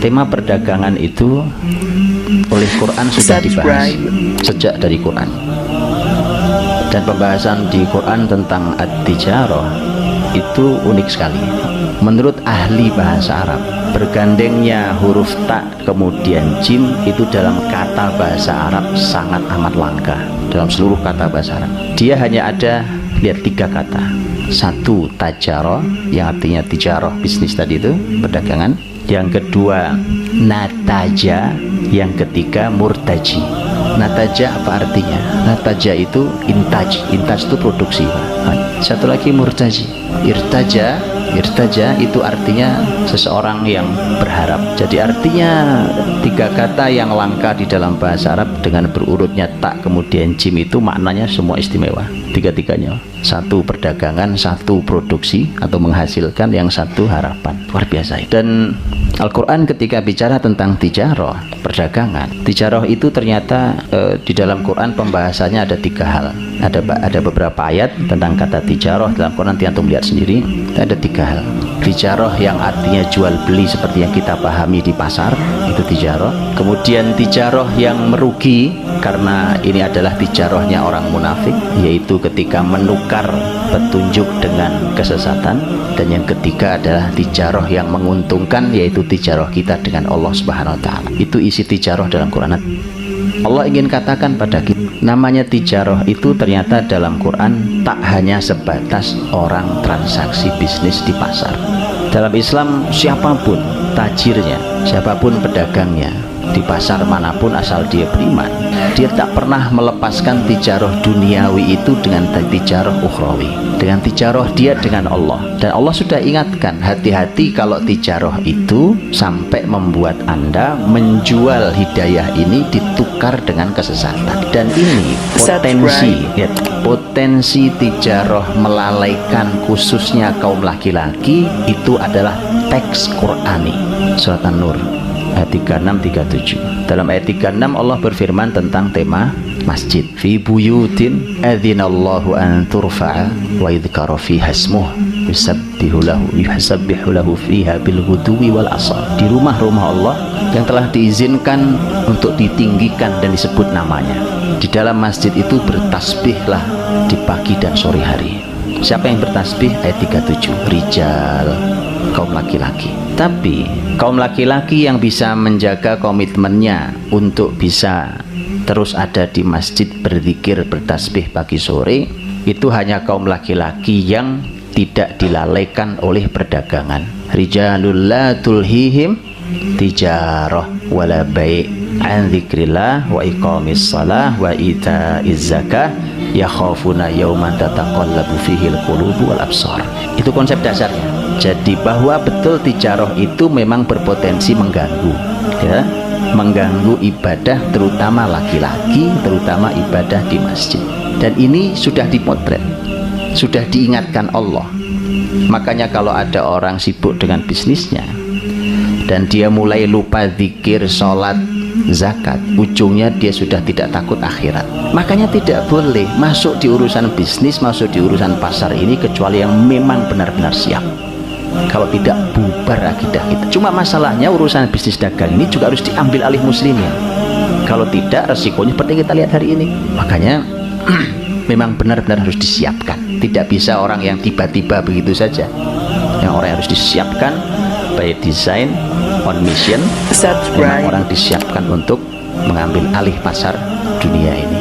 tema perdagangan itu oleh Quran sudah dibahas sejak dari Quran. Dan pembahasan di Quran tentang at-tijarah itu unik sekali. Menurut ahli bahasa Arab, bergandengnya huruf ta kemudian jim itu dalam kata bahasa Arab sangat amat langka. Dalam seluruh kata bahasa Arab, dia hanya ada, lihat, 3 kata. Satu, tajaro, yang artinya tijarah, bisnis tadi itu, perdagangan. Yang kedua, nataja. Yang ketiga, murtaji. Nataja apa artinya? Nataja itu intaj. Intaj itu produksi, Pak. Satu lagi murtaji. Irtaja itu artinya seseorang yang berharap. Jadi artinya 3 kata yang langka di dalam bahasa Arab dengan berurutnya tak kemudian jim itu maknanya semua istimewa. 3-tiganya. Satu perdagangan, satu produksi atau menghasilkan, yang satu harapan. Luar biasa. Dan Al-Quran ketika bicara tentang tijarah, perdagangan, tijarah itu ternyata di dalam Quran pembahasannya ada 3 hal. Ada beberapa ayat tentang kata tijarah dalam Quran, nanti antum lihat sendiri. Ada 3 hal. Tijarah yang artinya jual beli seperti yang kita pahami di pasar, itu tijarah. Kemudian tijarah yang merugi, karena ini adalah tijarahnya orang munafik, yaitu ketika menukar petunjuk dengan kesesatan. Dan yang ketiga adalah tijarah yang menguntungkan, yaitu tijarah kita dengan Allah Subhanahu wa Ta'ala. Itu isi tijarah dalam Quran. Allah ingin katakan pada kita, namanya tijarah itu ternyata dalam Quran tak hanya sebatas orang transaksi bisnis di pasar. Dalam Islam, siapapun tajirnya, siapapun pedagangnya, di pasar manapun asal dia beriman, dia tak pernah melepaskan tijarah duniawi itu dengan tijarah ukhrawi, dengan tijarah dia dengan Allah. Dan Allah sudah ingatkan, hati-hati kalau tijarah itu sampai membuat Anda menjual hidayah ini ditukar dengan kesesatan. Dan ini potensi tijarah melalaikan khususnya kaum laki-laki itu adalah teks Qur'ani. Surat An-Nur ayat 36-37. Dalam ayat 36 Allah berfirman tentang tema masjid. Fi buyutin adzinallahu an turfa'a wa yudhkara fiha ismuh yusabbihu lahu fiha bil ghudwi wal asal. Di rumah-rumah Allah yang telah diizinkan untuk ditinggikan dan disebut namanya. Di dalam masjid itu bertasbihlah di pagi dan sore hari. Siapa yang bertasbih? Ayat 37. Rijal, kaum laki-laki. Tapi kaum laki-laki yang bisa menjaga komitmennya untuk bisa terus ada di masjid berzikir, bertasbih pagi sore, itu hanya kaum laki-laki yang tidak dilalaikan oleh perdagangan. Rijalul la tulhihim tijarah wala bai' an dzikrillah wa iqamis shalah wa ita'iz zakah yakhafuna yawman tataqallabu fihil qulubu wal absar. Itu konsep dasarnya. Jadi bahwa betul tijarah itu memang berpotensi mengganggu, ya, mengganggu ibadah terutama laki-laki, terutama ibadah di masjid. Dan ini sudah dipotret, sudah diingatkan Allah. Makanya kalau ada orang sibuk dengan bisnisnya dan dia mulai lupa zikir, sholat, zakat, ujungnya dia sudah tidak takut akhirat. Makanya tidak boleh masuk di urusan bisnis, masuk di urusan pasar ini kecuali yang memang benar-benar siap. Kalau tidak, bubar akidah kita. Cuma masalahnya urusan bisnis dagang ini juga harus diambil alih muslimin. Kalau tidak, resikonya seperti kita lihat hari ini. Makanya memang benar-benar harus disiapkan. Tidak bisa orang yang tiba-tiba begitu saja. Yang orang harus disiapkan by design, on mission. Memang orang disiapkan untuk mengambil alih pasar dunia ini.